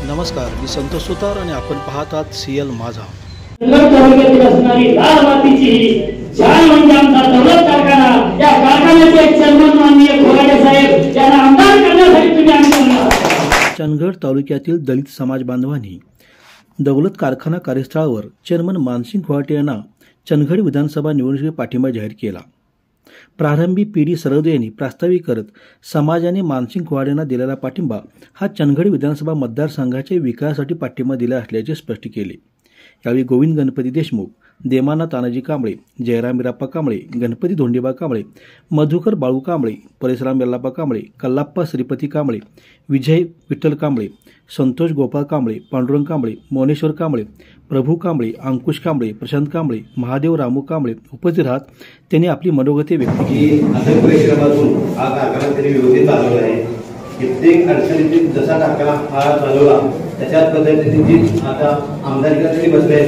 नमस्कार, मी संतोष सुतार आणि आपण पाहतात सीएल माझा. तालुक्यातील असणारी लाल मातीची शान म्हणजे आमचा दौलत कारखाना. या कारखान्याचे चेअरमन माननीय खोराटे साहेब यांना आमदार करण्यासाठी तुम्ही आमंत्रण. चंदगड तालुक्यातील दलित समाज बांधवांनी दौलत कारखाना कार्यस्थळावर चेअरमन मानसिंग खोराटे यांना चंदगड विधानसभा निवडणुकीत पाठिंबा जाहीर केला. प्रारंभी पीडी सरवदे यांनी प्रास्ताविक करत समाजाने मानसिंग खोराटे यांना दिलेला पाठिंबा हा चंदगड विधानसभा मतदारसंघाच्या विकासासाठी पाठिंबा दिला असल्याचे स्पष्ट केले. यावेळी गोविंद गणपती देशमुख, देमाना तानाजी कांबळे, जयराम बिराप्पा कांबळे, गणपती धोंडेबा कांबळे, मधुकर बाळू कांबळे, परेशराम यल्लाप्पा कांबळे, कल्लाप्पा श्रीपती कांबळे, विजय विठ्ठल कांबळे, संतोष गोपाळ कांबळे, पांडुरंग कांबळे, मौनेश्वर कांबळे, प्रभू कांबळे, अंकुश कांबळे, प्रशांत कांबळे, महादेव रामू कांबळे उपस्थित राहत त्यांनी आपली मनोगते व्यक्त केली. अनेक परिश्रमातून हा कारखाना त्यांनी व्यवस्थित चालवला आहे. कित्येक अडचणीत जसा कारखाना हा चालवला त्याच्याच पद्धतीने आता आमदारकीला तरी बसले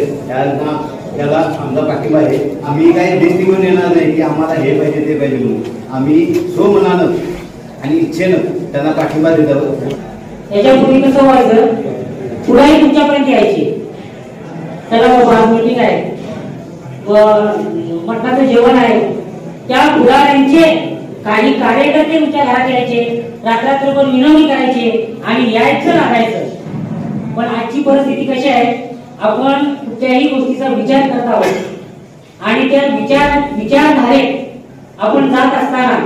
त्याला आमचा पाठिंबा आहे. आम्ही काही बिस्ती म्हणून येणार नाही की आम्हाला हे पाहिजे ते पाहिजे म्हणून. आम्ही स्वमनानं आणि इच्छेनं त्यांना पाठिंबा देत आहोत. याच्यापूर्वी कसं व्हायचं, पुढाही तुमच्यापर्यंत यायचे, त्याला आज मीटिंग आहे व मटणाचं जेवण आहे, त्या पुढाऱ्यांचे काही कार्यकर्ते तुमच्या घरात यायचे, रात्रभर विनवणी करायचे आणि यायचं लागायचं. पण आजची परिस्थिती कशी आहे, आपण कुठल्याही गोष्टीचा विचार करत आहोत आणि त्या विचारधारेत आपण जात असताना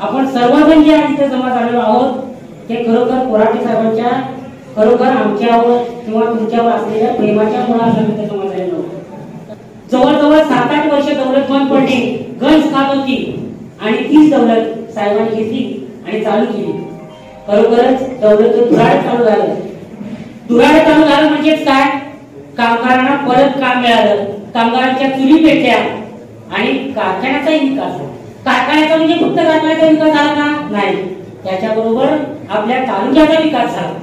आपण सर्वजण जे आज इथे जमा झालेलो आहोत ते खरोखर खोराटे साहेबांच्या खरोखर आमच्यावर किंवा तुमच्यावर असलेल्या प्रेमाच्या मुळासाठी जमा झालेलो आहोत. जवळजवळ 7-8 वर्ष दौलत बंद पडली, गंज खात होती आणि तीच दौलत साहेबांनी घेतली आणि चालू केली. खरोखरच दौलतचं धुराड चालू झालं. धुराड चालू झालं म्हणजेच काय, कामगारांना परत काम मिळालं, कामगारांच्या चुली पेटल्या आणि कारखान्याचाही विकास झाला. कारखान्याचा म्हणजे फक्त कारखान्याचा विकास झाला का, नाही, त्याच्याबरोबर आपल्या तालुक्याचा विकास झाला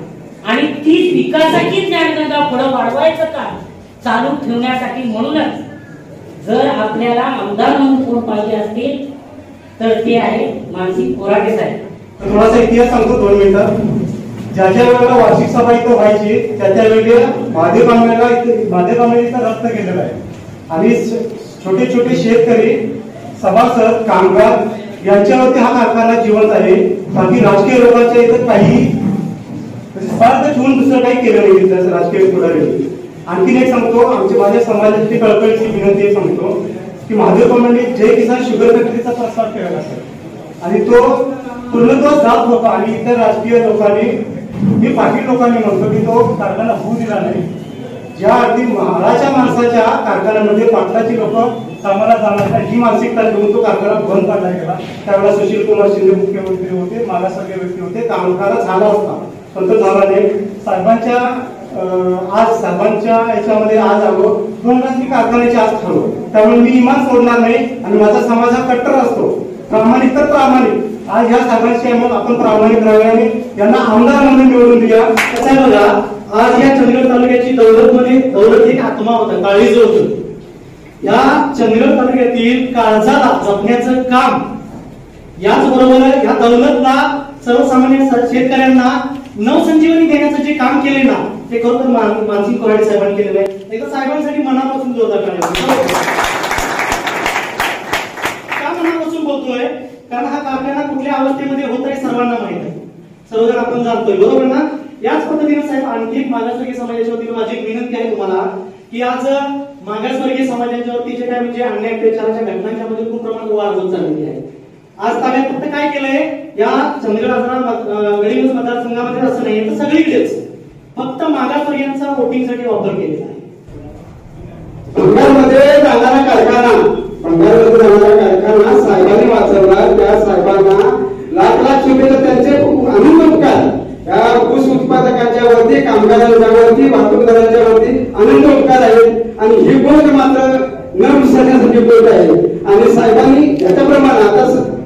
आणि तीच विकासाची ज्ञानगंगा पुढे वाढवायचं काम चालू ठेवण्यासाठी म्हणूनच जर आपल्याला आमदार म्हणून कोण पाहिजे असतील तर ते आहे मानसिंग खोराटे साहेब. थोडासा इतिहास सांगतो 2 मिनिटं. ज्या ज्या वेळेला वार्षिक सभा इथं व्हायची त्या वेळेला महादेव कांबळेचा रक्त केलेला आहे आणि छोटे छोटे शेतकरी, सभासद, कामगार यांच्यावरती हा कारखाना जिवंत आहे. बाकी राजकीय लोकांच्या इथं काही स्वार्थ ठेवून दुसरं काही केलं नाही त्याचं राजकीय पुढारी. आणखीन एक सांगतो, माझ्या समाजाची कळकळीची विनंती सांगतो की महादेव कांबळेंनी जय किसान शुगर फॅक्टरीचा प्रस्ताव केलेला असेल आणि तो पूर्णत्व जात होता आणि इतर राजकीय लोकांनी, मी पाटील लोकांनी म्हणतो की तो कारखाना होऊ दिला नाही. ज्या अगदी महाराच्या माणसाच्या कारखान्यामध्ये पाटलाची लोक कामाला जाणार ही मानसिकता घेऊन तो कारखाना बंद पडला गेला. त्यावेळेला सुशील कुमार शिंदे मुख्यमंत्री होते, मागासवर्गीय व्यक्ती होते, कामगार झाला असता पण तो झाला नाही. साहेबांच्या याच्यामध्ये आज आलो, 2 मी कारखान्याची आज ठरवलं. त्यामुळे मी इमान सोडणार नाही आणि माझा समाज हा कट्टर असतो, प्रामाणिक तर प्रामाणिक. आज या साहेबांची आपण प्रामाणिक राहावे आणि यांना आमदार म्हणून निवडून द्या. कसं आहे बघा, आज या चंदगड तालुक्याची दौलत एक आत्मा होता, काळीज होतं. या चंदगड तालुक्यातील काळजाला जपण्याचं काम याचबरोबर या दौलतला सर्वसामान्य शेतकऱ्यांना नवसंजीवनी देण्याचं जे काम केले ना ते खरोखर मानसिंग खोराटे साहेबांनी केलेलं आहे. एकदा साहेबांसाठी मनापासून जोरदार का मनापासून बोलतोय, कारण हा कारखाना कुठल्या अवस्थेमध्ये होत आहे सर्वांना माहित आहे, सर्वजण आपण जाणतोय, बरोबर ना. याच पद्धतीने साहेब आणखी मागासवर्गीय समाजाच्या वतीने माझी एक विनंती आहे तुम्हाला की आज मागासवर्गीय समाजाच्या वरती जे काय म्हणजे अन्याय अत्याचाराच्या घटनांच्या मध्ये खूप प्रमाणात वाढ होत चाललेली आहे. आज ताब्यात फक्त काय केलंय या चंदगड गडिंग्लज मतदारसंघामध्ये असं नाही तर सगळीकडेच फक्त मागासवर्गीयांचा वोटिंगसाठी वापर केलेला आहे. बंगालमध्ये जाणारा कारखाना साहेबांनी वाचवला. त्या साहेबांना लाख शुभेच्छा. त्यांचे अनंत उपकार या ऊस उत्पादकांच्या वरती, कामगारांच्या वरती, वाहतूकदारांच्या वरती अनंत उपकार आहेत आणि ही गोष्ट मात्र न विसरण्यासाठी गोष्ट आहे. आणि साहेबांनी याच्याप्रमाणे आता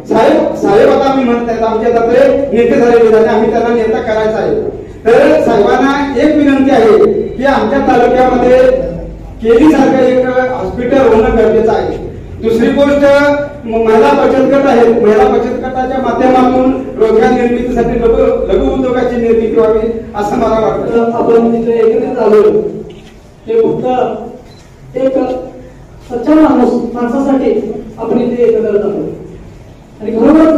साहेब आता आम्ही म्हणतात आमच्या तत्रे नेते झालेले आणि आम्ही त्यांना नेता करायचा आहे. तर साहेबांना एक विनंती आहे की आमच्या तालुक्यामध्ये केलीसारखं एक हॉस्पिटल होणं गरजेचं आहे. दुसरी गोष्ट महिला बचत गट आहेत, महिला बचत गटाच्या माध्यमातून रोजगार निर्मिती त्यासाठी लघु उद्योगाची निर्मिती व्हावी असं मला वाटतं. आपण तिथे एकत्रित आलो ते फक्त एक सच्चा माणसासाठी आपण इथे एकत्र आलो. आणि खरोखर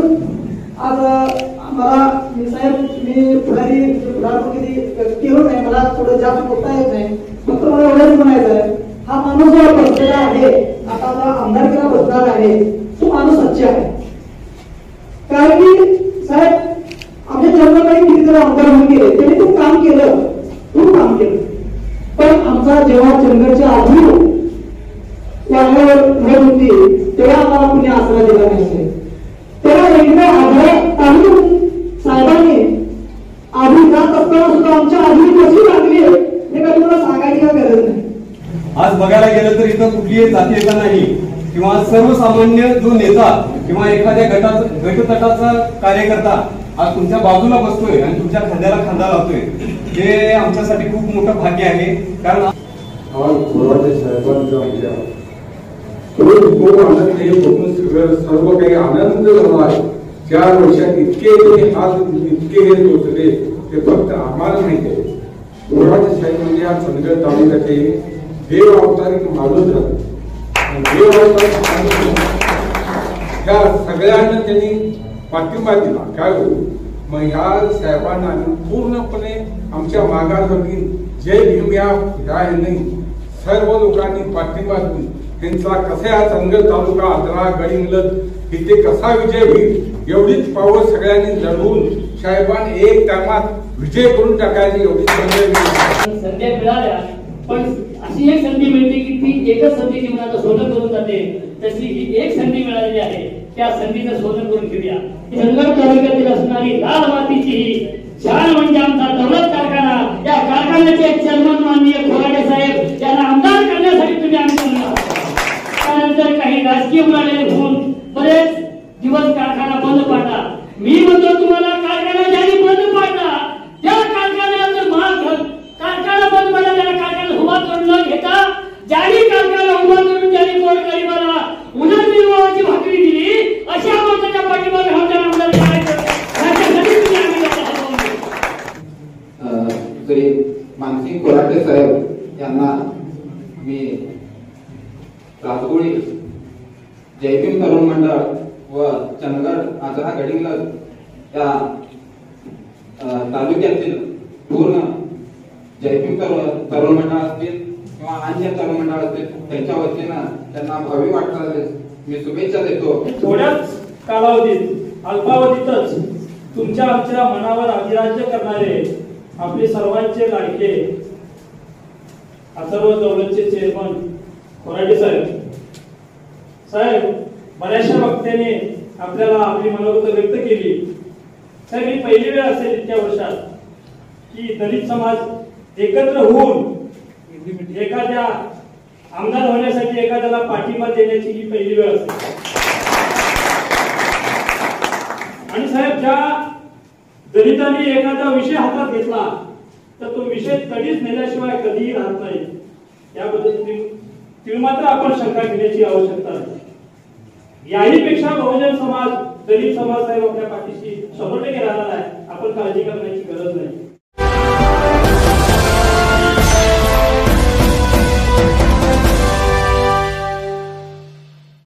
आज मला मी पुढारी कधी केलं नाही, मला थोडं जास्त बोलता येत नाही, फक्त मला एवढंच म्हणायचं आहे, हा माणूस जो बसलेला आहे, आता जो आमदारकीला बसणार आहे, तो माणूस सच्चा आहे. कारण की साहेब आमच्या जन्मकाळी कितीतरी आमदार होऊन गेले, त्यांनी खूप काम केलं, पण आमचा जेव्हा चंद्रच्या आधी वाढल्यावर होती तेव्हा आम्हाला कुणी आसरा दिला नाही. तेव्हा वेगवेगळ्या आधार तालुक साहेबांनी आधी जात असताना सुद्धा आमच्या आधी कशी लागली हे काही मला सांगायची काय गरज नाही. आज बघायला गेलं तर इथं कुठलीही जातीयता नाही किंवा सर्वसामान्य जो नेता किंवा एखाद्या गटतटाचा कार्यकर्ता आज तुमच्या बाजूला बसतोय आणि तुमच्या खांद्याला खांदा लावतोय, हे आमच्यासाठी खूप मोठं भाग्य आहे. कारण सर्व काही आनंद झाला आहे. 4 वर्षात इतके हात इतके हे होते ते फक्त आम्हाला माहिती आहे. कोराटे साहेब म्हणजे या चंदगड तालुक्याचे देव अवतारिक माणूस देव अवतारिक ह्या सगळ्यांना त्यांनी पाठिंबा दिला. काय होईल मग ह्या साहेबांना आम्ही पूर्णपणे आमच्या मागासाठी जय भीम या सर्व लोकांनी पाठिंबा देऊन त्यांचा कसा हा चंदगड तालुका आदरा गडिंगलज इथे कसा विजय होईल एवढीच पावर सगळ्यांनी लढवून साहेबांनी एक टायमात विजय करून टाकायची एवढी संधी मिळाल्या. पण अशी एक संधी मिळते की ती एकच संधी जीवनात सोनं करून जाते, तशी ही एक संधी मिळालेली आहे, त्या संधीचं सोनं करून घेऊया. चंदगड तालुक्यातील असणारी लाल मातीची ही शान म्हणजे आमचा दौलत कारखाना. या कारखान्याचे चेअरमन माननीय कोराटे साहेब यांना आमदार करण्यासाठी तुम्ही आम्ही त्यानंतर काही राजकीय उलाढाली होऊन बरेच दिवस कारखाना बंद पाडला. मी म्हणतो तुम्हाला कारखाना ज्यांनी बंद पाडला त्या कारखान्याचं कारखाना बंद पडला त्याला कारखाना उभा करून न घेता ज्यांनी कारखाना उभा करून ज्यांनी गोरगरिबाला उदरनिर्वाहाची भाकरी दिली अशा माणसाच्या पाठीमागे आमच्या आमदार करायचं याच्यासाठी तुम्ही आम्ही श्री मानसिंग कोराटे साहेब यांना मी राजगोळी जयभीम तरुण मंडळ व चंदगड आजरा गडिंगलज या तालुक्यातील पूर्ण जयभीम तरुण मंडळ असतील किंवा अन्य तरुण मंडळ असतील त्यांच्या वतीनं त्यांना भावी वाटचाल मी शुभेच्छा देतो. थोड्याच कालावधीत अल्पावधीतच तुमच्या आमच्या मनावर अधिराज्य करणारे आपले सर्वांचे लाडके अथर्व दौलतचे चेअरमन कोराटे साहेब बऱ्याचशा वक्त्याने आपल्याला आपली मनोगत व्यक्त केली. साहेब ही पहिली वेळ असेल इतक्या वर्षात की दलित समाज एकत्र होऊन एखाद्या आमदार होण्यासाठी एखाद्याला पाठिंबा देण्याची ही पहिली वेळ असेल. आणि साहेब ज्या दलितांनी एखादा विषय हातात घेतला तर तो विषय कधीच नेल्याशिवाय कधीही राहत नाही. याबद्दल मात्र आपण शंका घेण्याची आवश्यकता नाही. याहीपेक्षा बहुजन समाज दलित समाज साहेब आपल्या पाठीशी 100% राहणार आहे. आपण काळजी करण्याची गरज नाही.